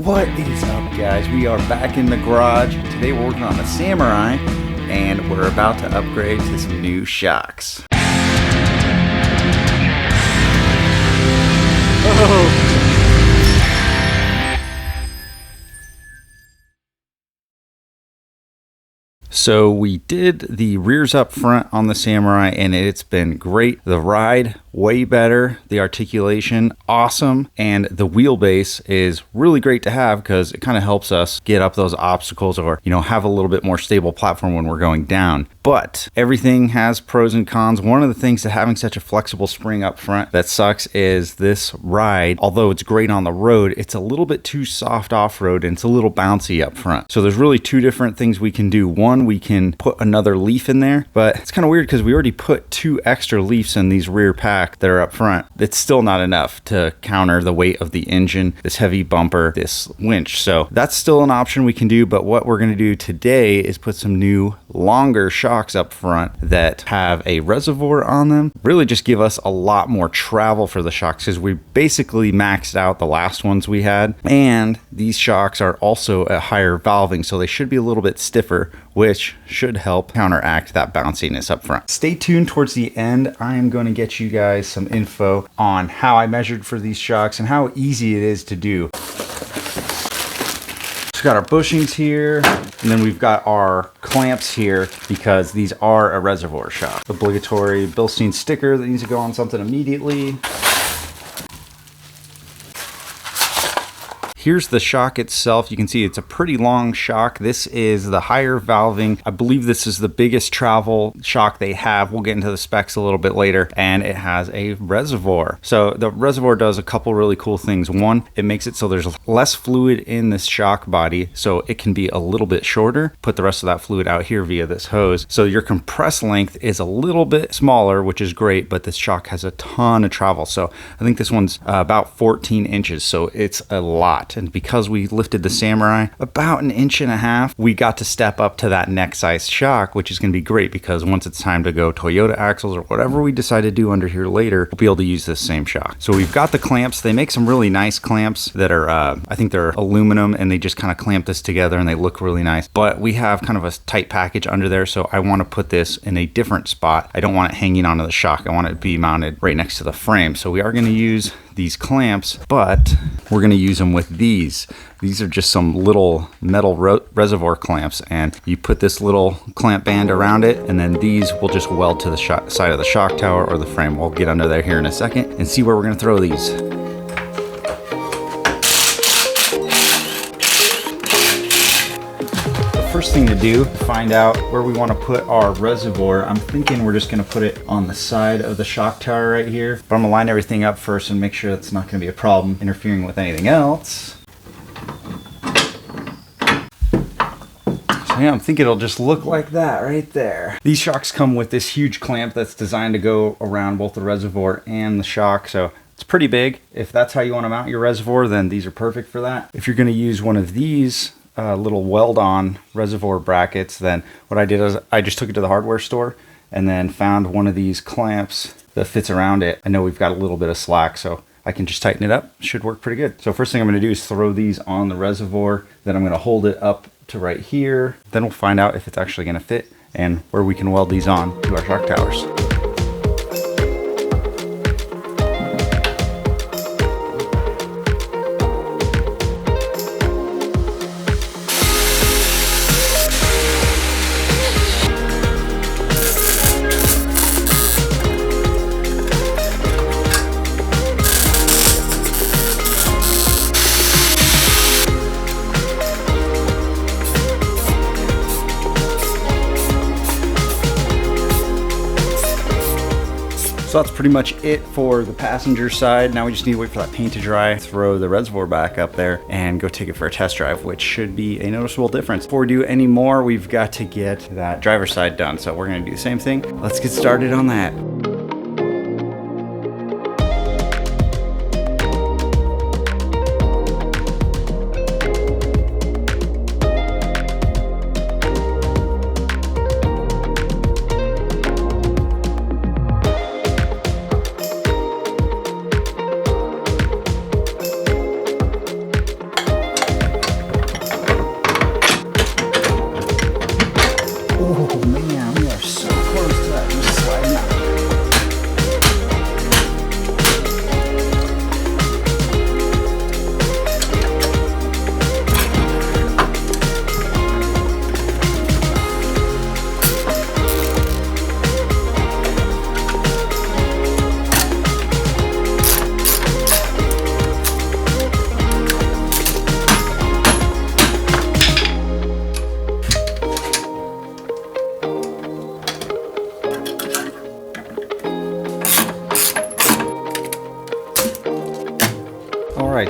What is up, guys? We are back in the garage. Today we're working on the Samurai, and we're about to upgrade to some new shocks. Oh. So we did the rears up front on the Samurai, and it's been great. The ride, way better. The articulation, awesome. And the wheelbase is really great to have because it kind of helps us get up those obstacles or, have a little bit more stable platform when we're going down. But everything has pros and cons. One of the things that having such a flexible spring up front that sucks is this ride, although it's great on the road, it's a little bit too soft off-road and it's a little bouncy up front. So there's really two different things we can do. One, we can put another leaf in there, but it's kind of weird because we already put 2 extra leaves in these rear pack that are up front. It's still not enough to counter the weight of the engine, this heavy bumper, this winch. So that's still an option we can do, but what we're going to do today is put some new longer shocks up front that have a reservoir on them. Really just give us a lot more travel for the shocks because we basically maxed out the last ones we had. And these shocks are also at higher valving, so they should be a little bit stiffer, which should help counteract that bounciness up front. Stay tuned towards the end. I am going to get you guys some info on how I measured for these shocks and how easy it is to do. We've got our bushings here, and then we've got our clamps here because these are a reservoir shock. Obligatory Bilstein sticker that needs to go on something immediately. Here's the shock itself. You can see it's a pretty long shock. This is the higher valving. I believe this is the biggest travel shock they have. We'll get into the specs a little bit later. And it has a reservoir. So the reservoir does a couple really cool things. One, it makes it so there's less fluid in this shock body, so it can be a little bit shorter. Put the rest of that fluid out here via this hose. So your compress length is a little bit smaller, which is great, but this shock has a ton of travel. So I think this one's about 14 inches. So it's a lot. And because we lifted the Samurai about 1.5 inches, we got to step up to that neck size shock, which is going to be great because once it's time to go Toyota axles or whatever we decide to do under here later, we'll be able to use this same shock. So we've got the clamps. They make some really nice clamps that are, I think they're aluminum, and they just kind of clamp this together and they look really nice. But we have kind of a tight package under there, so I want to put this in a different spot. I don't want it hanging onto the shock. I want it to be mounted right next to the frame. So we are going to use these clamps, but we're going to use them with these. These are just some little metal reservoir clamps, and you put this little clamp band around it, and then these will just weld to the side of the shock tower or the frame. We'll get under there here in a second and see where we're going to throw these. First thing to do, find out where we want to put our reservoir. I'm thinking we're just going to put it on the side of the shock tower right here, but I'm going to line everything up first and make sure that's not going to be a problem interfering with anything else. So yeah, I'm thinking it'll just look like that right there. These shocks come with this huge clamp that's designed to go around both the reservoir and the shock, so it's pretty big. If that's how you want to mount your reservoir, then these are perfect for that. If you're going to use one of these little weld-on reservoir brackets, then what I did is I just took it to the hardware store and then found one of these clamps that fits around it. I know we've got a little bit of slack, so I can just tighten it up. Should work pretty good. So first thing I'm going to do is throw these on the reservoir. Then I'm going to hold it up to right here. Then we'll find out if it's actually going to fit and where we can weld these on to our shock towers. So that's pretty much it for the passenger side. Now we just need to wait for that paint to dry, throw the reservoir back up there, and go take it for a test drive, which should be a noticeable difference. Before we do any more, we've got to get that driver's side done. So we're gonna do the same thing. Let's get started on that.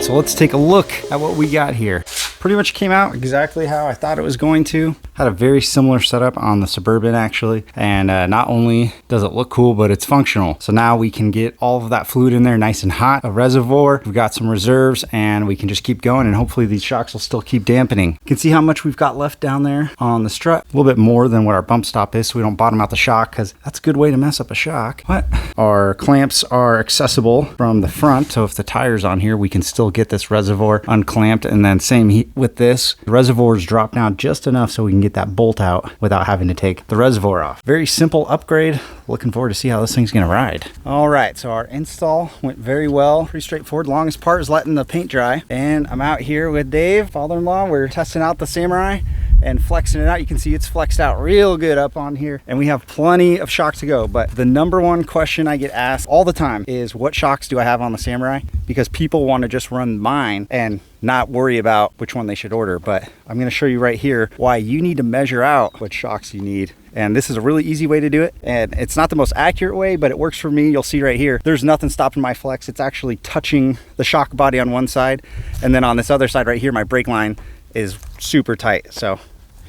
right, so let's take a look at what we got here. Pretty much came out exactly how I thought it was going to. Had a very similar setup on the Suburban actually, and not only does it look cool, but it's functional. So now we can get all of that fluid in there nice and hot, a reservoir, we've got some reserves, and we can just keep going, and hopefully these shocks will still keep dampening. You can see how much we've got left down there on the strut, a little bit more than what our bump stop is, so we don't bottom out the shock, because that's a good way to mess up a shock. But our clamps are accessible from the front, so if the tire's on here, we can still get this reservoir unclamped, and then same with this. The reservoirs drop down just enough so we can get that bolt out without having to take the reservoir off. Very simple upgrade. Looking forward to see how this thing's gonna ride. All right, so our install went very well. Pretty straightforward. Longest part is letting the paint dry. And I'm out here with Dave, father-in-law. We're testing out the Samurai and flexing it out. You can see it's flexed out real good up on here, and we have plenty of shock to go. But the number one question I get asked all the time is, what shocks do I have on the Samurai? Because people want to just run mine and not worry about which one they should order. But I'm going to show you right here why you need to measure out what shocks you need. And this is a really easy way to do it, and it's not the most accurate way, but it works for me. You'll see right here, there's nothing stopping my flex. It's actually touching the shock body on one side, and then on this other side right here, my brake line is super tight. So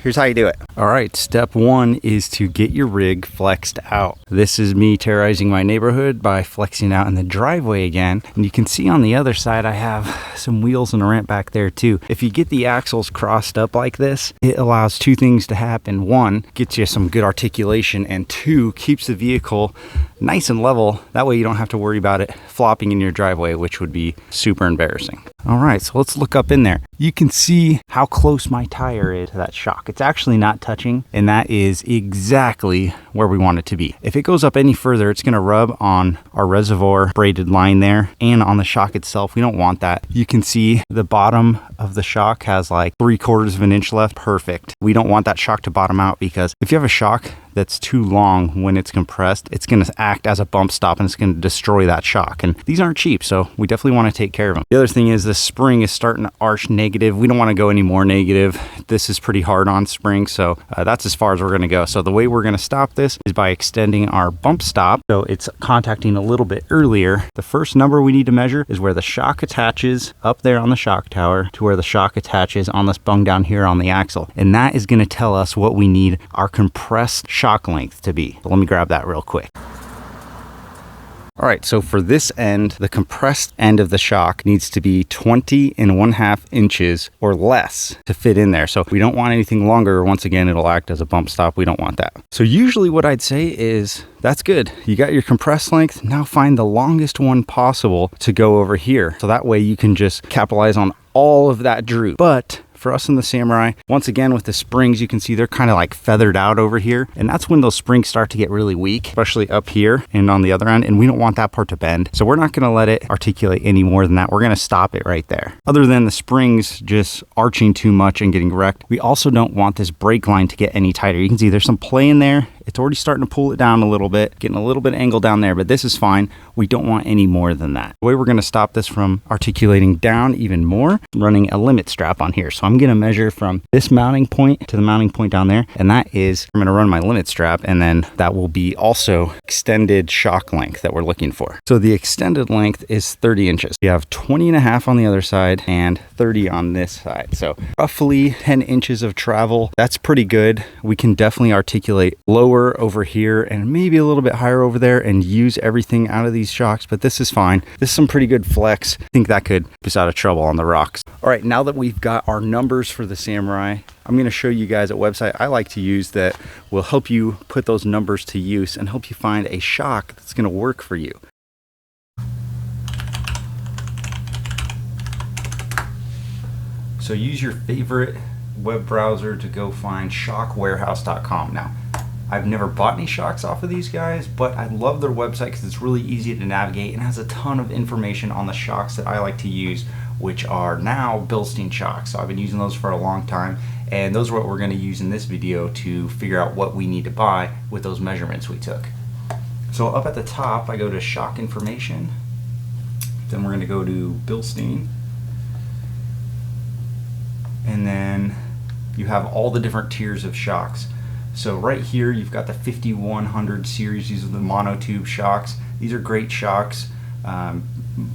here's how you do it. All right, step one is to get your rig flexed out. This is me terrorizing my neighborhood by flexing out in the driveway again. And you can see on the other side, I have some wheels and a ramp back there too. If you get the axles crossed up like this, it allows two things to happen. One, gets you some good articulation, and two, keeps the vehicle nice and level. That way you don't have to worry about it flopping in your driveway, which would be super embarrassing. All right, so let's look up in there. You can see how close my tire is to that shock. It's actually not touching, and that is exactly where we want it to be. If it goes up any further, it's gonna rub on our reservoir braided line there and on the shock itself. We don't want that. You can see the bottom of the shock has like 3/4 of an inch left. Perfect. We don't want that shock to bottom out, because if you have a shock that's too long when it's compressed, it's going to act as a bump stop and it's going to destroy that shock. And these aren't cheap, so we definitely want to take care of them. The other thing is the spring is starting to arch negative. We don't want to go any more negative. This is pretty hard on spring, so that's as far as we're going to go. So the way we're going to stop this is by extending our bump stop so it's contacting a little bit earlier. The first number we need to measure is where the shock attaches up there on the shock tower to where the shock attaches on this bung down here on the axle. And that is going to tell us what we need our compressed shock length to be. So let me grab that real quick. All right, so for this end, the compressed end of the shock needs to be 20.5 inches or less to fit in there. So we don't want anything longer. Once again, it'll act as a bump stop. We don't want that. So usually what I'd say is, that's good. You got your compressed length. Now find the longest one possible to go over here. So that way you can just capitalize on all of that droop. But for us in the Samurai, once again with the springs, you can see they're kind of like feathered out over here, and that's when those springs start to get really weak, especially up here and on the other end, and we don't want that part to bend. So we're not going to let it articulate any more than that. We're going to stop it right there. Other than the springs just arching too much and getting wrecked, we also don't want this brake line to get any tighter. You can see there's some play in there. It's already starting to pull it down a little bit, getting a little bit angle down there, but this is fine. We don't want any more than that. The way we're going to stop this from articulating down even more, running a limit strap on here. So I'm going to measure from this mounting point to the mounting point down there, and that is, I'm going to run my limit strap, and then that will be also extended shock length that we're looking for. So the extended length is 30 inches. You have 20.5 on the other side and 30 on this side. So roughly 10 inches of travel. That's pretty good. We can definitely articulate lower over here and maybe a little bit higher over there and use everything out of these shocks, but this is fine. This is some pretty good flex. I think that could keep us out of trouble on the rocks. All right, now that we've got our numbers for the Samurai, I'm going to show you guys a website I like to use that will help you put those numbers to use and help you find a shock that's going to work for you. So use your favorite web browser to go find shockwarehouse.com. Now, I've never bought any shocks off of these guys, but I love their website because it's really easy to navigate and has a ton of information on the shocks that I like to use, which are now Bilstein shocks. So I've been using those for a long time, and those are what we're going to use in this video to figure out what we need to buy with those measurements we took. So up at the top, I go to shock information, then we're going to go to Bilstein, and then you have all the different tiers of shocks. So right here you've got the 5100 series. These are the monotube shocks. These are great shocks.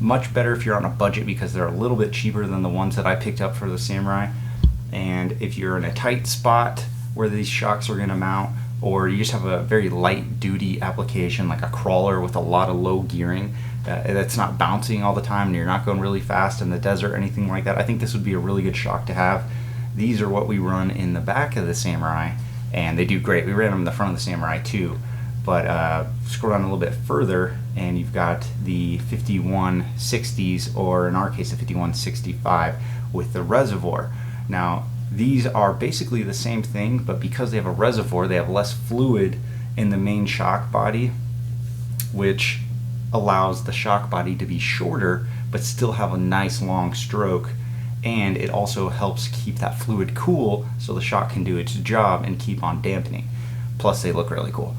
Much better if you're on a budget because they're a little bit cheaper than the ones that I picked up for the Samurai. And if you're in a tight spot where these shocks are going to mount, or you just have a very light duty application like a crawler with a lot of low gearing that's not bouncing all the time and you're not going really fast in the desert or anything like that, I think this would be a really good shock to have. These are what we run in the back of the Samurai, and they do great. We ran them in the front of the Samurai too, but scroll down a little bit further and you've got the 5160s, or in our case the 5165 with the reservoir. Now these are basically the same thing, but because they have a reservoir, they have less fluid in the main shock body, which allows the shock body to be shorter but still have a nice long stroke, and it also helps keep that fluid cool so the shock can do its job and keep on dampening. Plus they look really cool.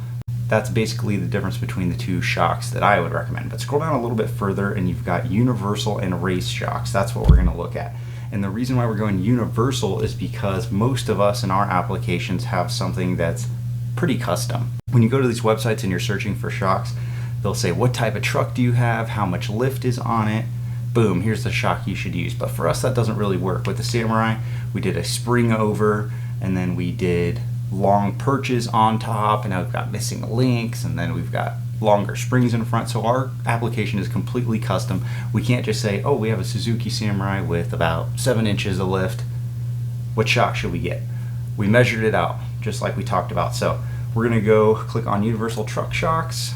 That's basically the difference between the two shocks that I would recommend. But scroll down a little bit further and you've got universal and race shocks. That's what we're going to look at. And the reason why we're going universal is because most of us in our applications have something that's pretty custom. When you go to these websites and you're searching for shocks, they'll say, what type of truck do you have? How much lift is on it? Boom, here's the shock you should use. But for us, that doesn't really work. With the Samurai, we did a spring over, and then we did long perches on top, and now we've got missing links, and then we've got longer springs in front. So our application is completely custom. We can't just say, oh, we have a Suzuki Samurai with about 7 inches of lift. What shock should we get? We measured it out, just like we talked about. So we're gonna go click on Universal Truck Shocks,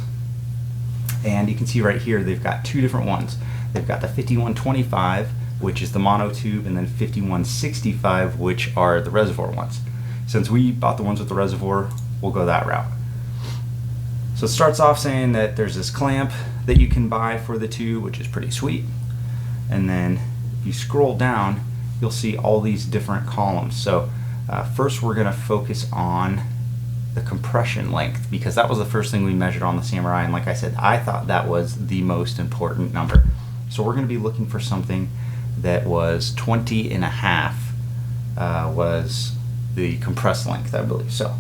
and you can see right here, they've got two different ones. They've got the 5125, which is the monotube, and then 5165, which are the reservoir ones. Since we bought the ones with the reservoir, we'll go that route. So it starts off saying that there's this clamp that you can buy for the two, which is pretty sweet. And then if you scroll down, you'll see all these different columns. So first we're going to focus on the compression length, because that was the first thing we measured on the Samurai, and like I said, I thought that was the most important number. So we're going to be looking for something that was 20 and a half was the compressed length, I believe. So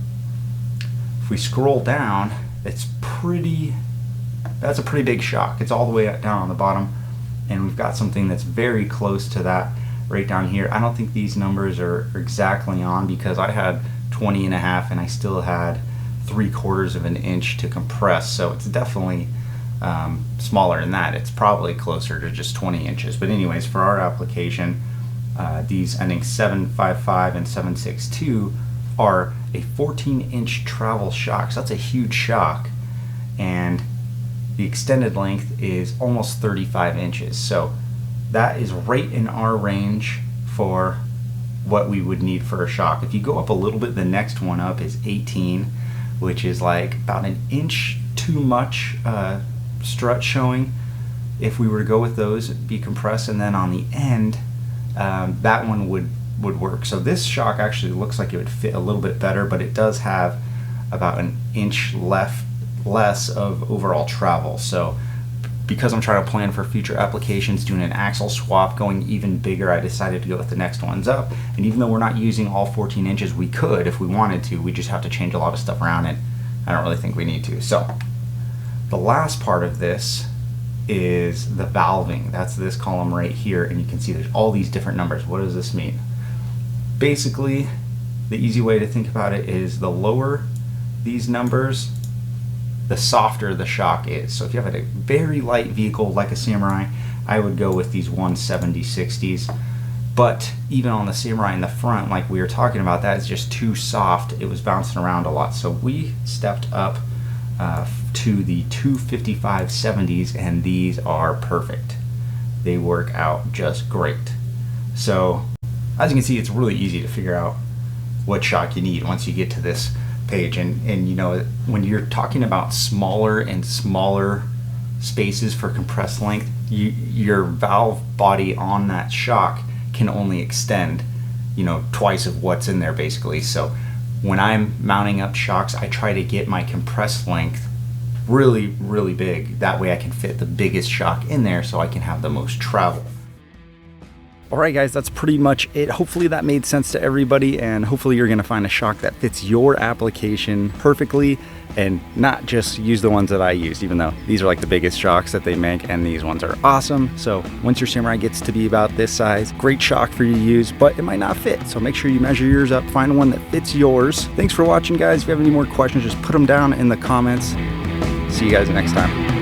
if we scroll down, that's a pretty big shock. It's all the way down on the bottom, and we've got something that's very close to that right down here. I don't think these numbers are exactly on, because I had 20 and a half and I still had 3/4 of an inch to compress, so it's definitely smaller than that. It's probably closer to just 20 inches. But anyways, for our application, these ending 755 and 762 are a 14-inch travel shock. So that's a huge shock, and the extended length is almost 35 inches. So that is right in our range for what we would need for a shock. If you go up a little bit, the next one up is 18, which is like about an inch too much strut showing. If we were to go with those, it'd be compressed, and then on the end, that one would work. So this shock actually looks like it would fit a little bit better, but it does have about an inch less of overall travel. So because I'm trying to plan for future applications, doing an axle swap, going even bigger, I decided to go with the next ones up. And even though we're not using all 14 inches, we could if we wanted to. We just have to change a lot of stuff around it. I don't really think we need to. So the last part of this is the valving. That's this column right here, and you can see there's all these different numbers. What does this mean? Basically, the easy way to think about it is the lower these numbers, the softer the shock is. So if you have a very light vehicle like a Samurai, I would go with these 170/60s. But even on the Samurai in the front, like we were talking about, that is just too soft. It was bouncing around a lot. So we stepped up to the 255/70s, and these are perfect. They work out just great. So as you can see, it's really easy to figure out what shock you need once you get to this page. And you know, when you're talking about smaller and smaller spaces for compressed length, your valve body on that shock can only extend, you know, twice of what's in there basically. So when I'm mounting up shocks, I try to get my compressed length really, really big. That way I can fit the biggest shock in there so I can have the most travel. All right, guys, that's pretty much it. Hopefully that made sense to everybody, and hopefully you're gonna find a shock that fits your application perfectly and not just use the ones that I used, even though these are like the biggest shocks that they make, and these ones are awesome. So once your Samurai gets to be about this size, great shock for you to use, but it might not fit. So make sure you measure yours up, find one that fits yours. Thanks for watching, guys. If you have any more questions, just put them down in the comments. See you guys next time.